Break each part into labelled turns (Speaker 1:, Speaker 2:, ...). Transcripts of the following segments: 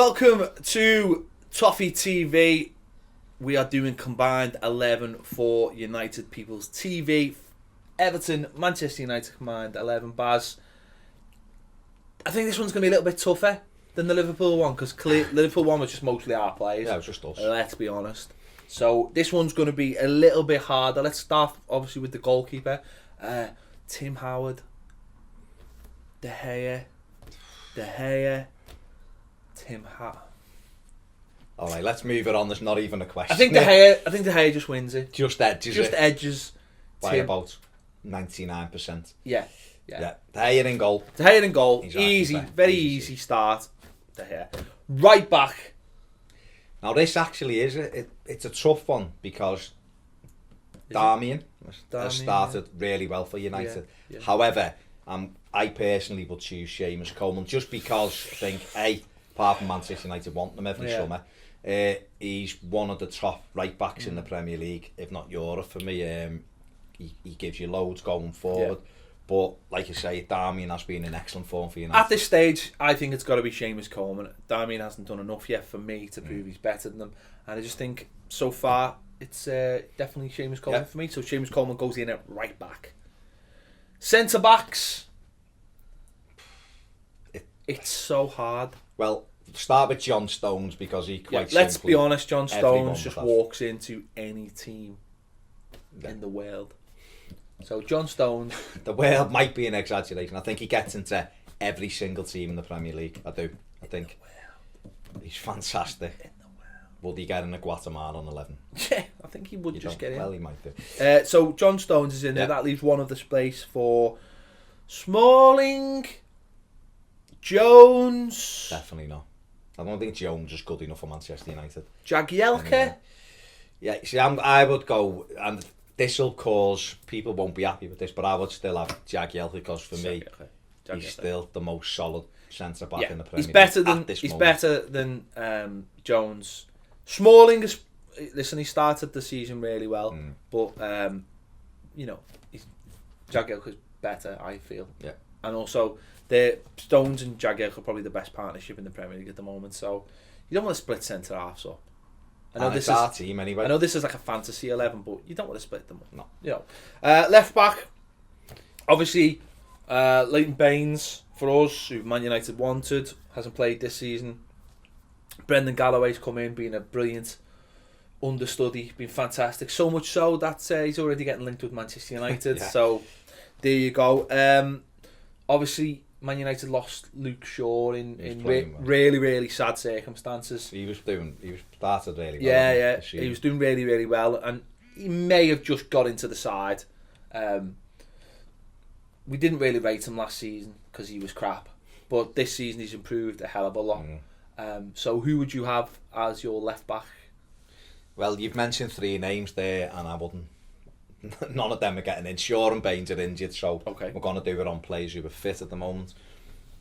Speaker 1: Welcome to Toffee TV. We are doing combined 11 for United People's TV. Everton, Manchester United combined 11. Baz, I think this one's going to be a little bit tougher than the Liverpool one because Liverpool one was just mostly our players.
Speaker 2: Yeah, it was just us.
Speaker 1: Let's be honest. So this one's going to be a little bit harder. Let's start obviously with the goalkeeper. Tim Howard, De Gea, Tim Howard.
Speaker 2: All right, let's move it on. There's not even a question.
Speaker 1: I think De Gea just wins it.
Speaker 2: Just edges by
Speaker 1: Tim.
Speaker 2: about 99%.
Speaker 1: Yeah.
Speaker 2: De Gea in goal.
Speaker 1: De Gea in goal.
Speaker 2: Exactly.
Speaker 1: Easy, very easy start. De Gea. Right back.
Speaker 2: Now this actually is it's a tough one because Darmian has started really well for United.
Speaker 1: Yeah.
Speaker 2: However, I personally would choose Seamus Coleman just because I think apart from Manchester United want them every summer, he's one of the top right backs in the Premier League, if not Europe for me. He gives you loads going forward. Yeah. But like you say, Darmian has been in excellent form for United.
Speaker 1: At this stage, I think it's got to be Seamus Coleman. Darmian hasn't done enough yet for me to prove he's better than them. And I just think so far it's definitely Seamus Coleman for me. So Seamus Coleman goes in at right back. Centre backs. It's so hard.
Speaker 2: Well, start with John Stones because he quite
Speaker 1: let's
Speaker 2: simply,
Speaker 1: be honest, John Stones just walks into any team in the world. So John Stones.
Speaker 2: The world might be an exaggeration. I think he gets into every single team in the Premier League. I do. I think he's fantastic.
Speaker 1: In the world.
Speaker 2: Would he get in a Guatemala on 11?
Speaker 1: Yeah, I think he would just get in.
Speaker 2: Well, he might do.
Speaker 1: So John Stones is in there. That leaves one of the space for Smalling, Jones.
Speaker 2: Definitely not. I don't think Jones is good enough for Manchester United.
Speaker 1: Jagielka.
Speaker 2: Yeah, see, I would go, and this will cause people won't be happy with this, but I would still have Jagielka because for me, he's still the most solid centre back in the Premier League.
Speaker 1: He's better than Jones. Smalling is. Listen, he started the season really well, but Jagielka's better, I feel. Yeah, and also the Stones and Jagielka are probably the best partnership in the Premier League at the moment. So you don't want to split centre halves up. I know this is
Speaker 2: our team anyway.
Speaker 1: I know this is like a fantasy 11, but you don't want to split them up.
Speaker 2: No.
Speaker 1: Left back, obviously, Leighton Baines for us, who Man United wanted, hasn't played this season. Brendan Galloway's come in, being a brilliant understudy, been fantastic. So much so that he's already getting linked with Manchester United. So there you go. Obviously, Man United lost Luke Shaw in really, really sad circumstances.
Speaker 2: He started really well.
Speaker 1: Yeah. He was doing really, really well, and he may have just got into the side. We didn't really rate him last season because he was crap, but this season he's improved a hell of a lot. So who would you have as your left back?
Speaker 2: Well, you've mentioned 3 names there, and I wouldn't. None of them are getting in. Shaw and Baines are injured, so we're going to do it on players who are fit at the moment.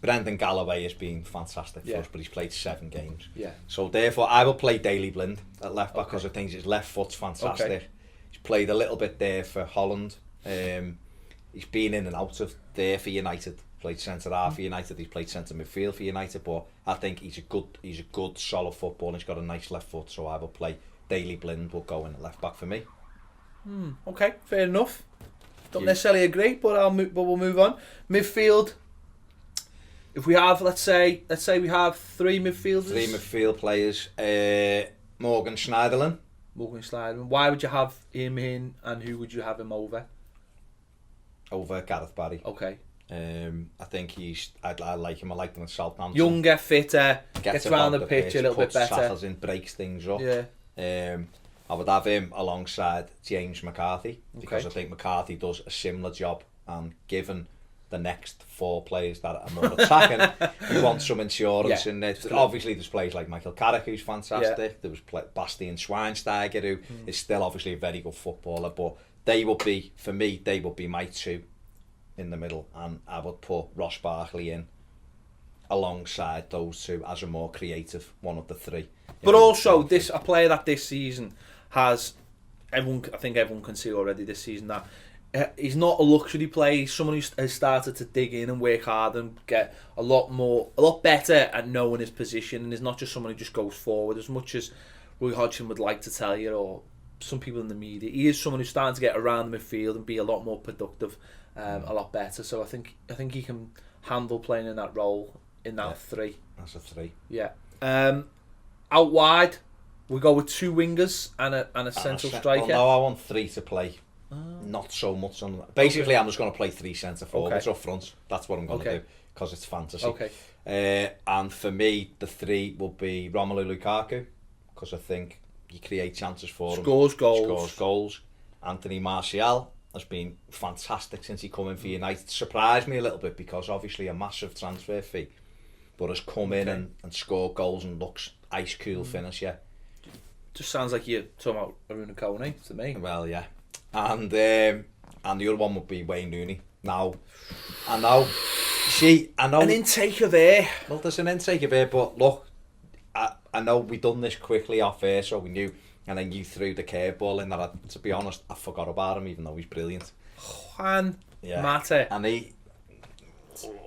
Speaker 2: Brendan Galloway has been fantastic for us, but he's played 7 games. Yeah. So therefore, I will play Daley Blind at left back because I think his left foot's fantastic. Okay. He's played a little bit there for Holland. He's been in and out of there for United. Played centre half for United. He's played centre midfield for United. But I think he's a good solid footballer. He's got a nice left foot, so I will play Daley Blind. Will go in at left back for me.
Speaker 1: Okay, fair enough. Don't necessarily agree, but we'll move on. Midfield. If we have, let's say we have 3 midfielders.
Speaker 2: 3 midfield players. Morgan Schneiderlin.
Speaker 1: Why would you have him in, and who would you have him over?
Speaker 2: Over Gareth Barry.
Speaker 1: Okay.
Speaker 2: I think I like him. I like him at Southampton.
Speaker 1: Younger, fitter, gets around the pitch a little bit better.
Speaker 2: Tackles in, breaks things up. Yeah. I would have him alongside James McCarthy because I think McCarthy does a similar job, and given the next 4 players that are more attacking, you want some insurance in it. Obviously there's players like Michael Carrick who's fantastic. There was Bastian Schweinsteiger who is still obviously a very good footballer, but they would be my 2 in the middle, and I would put Ross Barkley in alongside those 2 as a more creative one of the 3.
Speaker 1: But also a player that this season has, I think everyone can see already this season that he's not a luxury player. He's someone who has started to dig in and work hard and get a lot better at knowing his position, and is not just someone who just goes forward as much as Roy Hodgson would like to tell you, or some people in the media. He is someone who's starting to get around the midfield and be a lot more productive, a lot better. So I think he can handle playing in that role in that 3.
Speaker 2: That's a 3.
Speaker 1: Yeah. Out wide, we go with 2 wingers and a central striker.
Speaker 2: Well, no, I want 3 to play. Not so much on. Basically, I'm just going to play 3 centre forwards up front. That's what I'm going to do because it's fantasy.
Speaker 1: Okay.
Speaker 2: And for me, the 3 will be Romelu Lukaku, because I think he creates chances for him.
Speaker 1: Scores goals.
Speaker 2: Anthony Martial has been fantastic since he come in for United. Surprised me a little bit because obviously a massive transfer fee, but has come in and scored goals and looks ice cool finisher.
Speaker 1: Just sounds like you're talking about Rooney to me.
Speaker 2: Well, yeah. And the other one would be Wayne Rooney. Now, I know
Speaker 1: an intake of air.
Speaker 2: Well, there's an intake of air, but look, I know we done this quickly off air, so we knew, and then you threw the curveball in that. To be honest, I forgot about him, even though he's brilliant.
Speaker 1: Juan Mata.
Speaker 2: And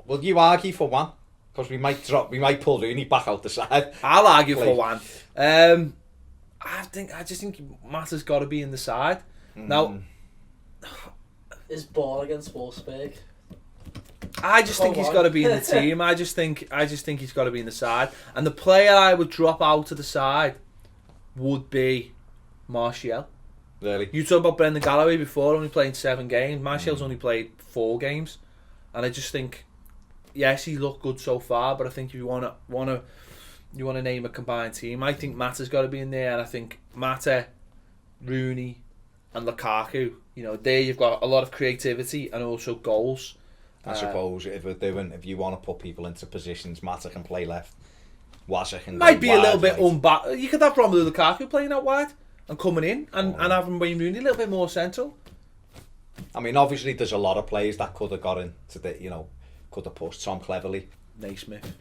Speaker 2: will you argue for one? Because we might pull Rooney back out the side.
Speaker 1: I'll argue for one. I just think Mata's got to be in the side. Now,
Speaker 3: is ball against Wolfsburg?
Speaker 1: I just think he's got to be in the team. I just think he's got to be in the side. And the player I would drop out to the side would be Martial.
Speaker 2: Really?
Speaker 1: You talked about Brendan Galloway before, only playing 7 games. Martial's only played 4 games, and I just think, yes, he looked good so far. But I think if you want to name a combined team, I think Mata's got to be in there, and I think Mata, Rooney, and Lukaku. There you've got a lot of creativity and also goals.
Speaker 2: I suppose if you want to put people into positions, Mata can play left. Wazza can
Speaker 1: might be
Speaker 2: wide,
Speaker 1: a little bit
Speaker 2: right.
Speaker 1: You could have Romelu Lukaku playing out wide and coming in, and having Wayne Rooney a little bit more central.
Speaker 2: I mean, obviously, there's a lot of players that could have got into could have pushed Tom Cleverley,
Speaker 1: Naismith.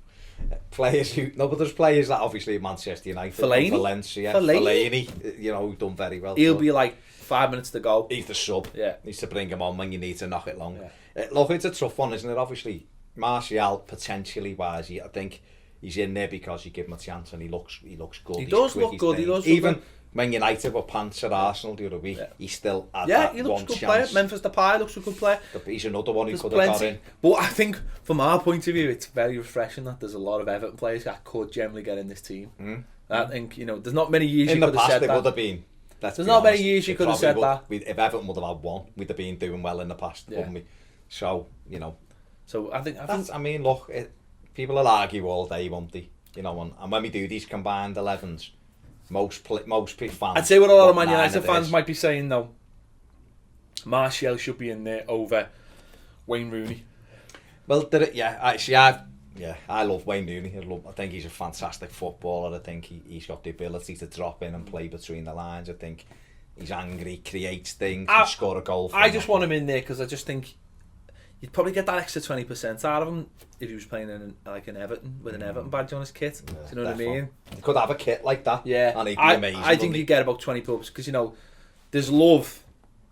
Speaker 2: But there's players that obviously at Manchester United, Valencia, Fellaini, who've done very well.
Speaker 1: He'll be like 5 minutes to go.
Speaker 2: He's the sub.
Speaker 1: Yeah,
Speaker 2: needs to bring him on when you need to knock it long. Yeah. Look, it's a tough one, isn't it? Obviously, Martial potentially wise, I think he's in there because you give him a chance and he looks good.
Speaker 1: He does look good.
Speaker 2: Even when United were pants at Arsenal the other week, he still had that
Speaker 1: he looks
Speaker 2: one
Speaker 1: a good
Speaker 2: chance.
Speaker 1: player. Memphis Depay looks a good player.
Speaker 2: He's another one who could have got in.
Speaker 1: But I think, from our point of view, it's very refreshing that there's a lot of Everton players that could generally get in this team. I think, there's not many years you could have said that.
Speaker 2: In the past, it would have been.
Speaker 1: There's not many years you could have said that.
Speaker 2: If Everton would have had one, we'd have been doing well in the past, wouldn't we? So,
Speaker 1: So I think
Speaker 2: look, people will argue all day, won't they? And when we do these combined 11s, most fans.
Speaker 1: I'd say what a lot of Man United fans might be saying though, Martial should be in there over Wayne Rooney.
Speaker 2: Well, I love Wayne Rooney. I think he's a fantastic footballer. I think he's got the ability to drop in and play between the lines. I think he's angry, creates things, can score a goal.
Speaker 1: I just want him in there because I just think you'd probably get that extra 20% out of him if he was playing in an Everton with an Everton badge on his kit. Do you know what I mean?
Speaker 2: He could have a kit like that.
Speaker 1: Yeah,
Speaker 2: and he'd be amazing.
Speaker 1: I think you'd get about 20 pubs because there's love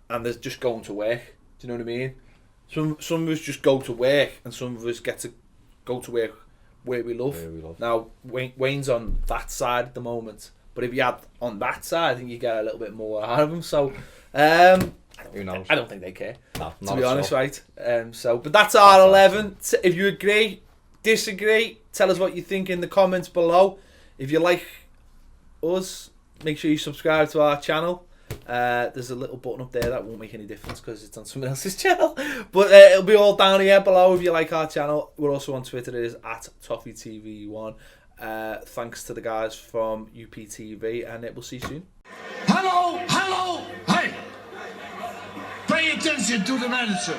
Speaker 1: and there's just going to work. Do you know what I mean? Some of us just go to work and some of us get to go to work where we love. Now Wayne's on that side at the moment, but if you had on that side, I think you get a little bit more out of him. So.
Speaker 2: Who knows?
Speaker 1: I don't think they care,
Speaker 2: no,
Speaker 1: to be honest, right? But that's our 11. If you agree, disagree, tell us what you think in the comments below. If you like us, make sure you subscribe to our channel. There's a little button up there that won't make any difference because it's on someone else's channel. But it'll be all down here below if you like our channel. We're also on Twitter. It is at Toffee TV 1. Thanks to the guys from UPTV, and we'll see you soon.
Speaker 4: Hello, hey! Pay attention to the manager.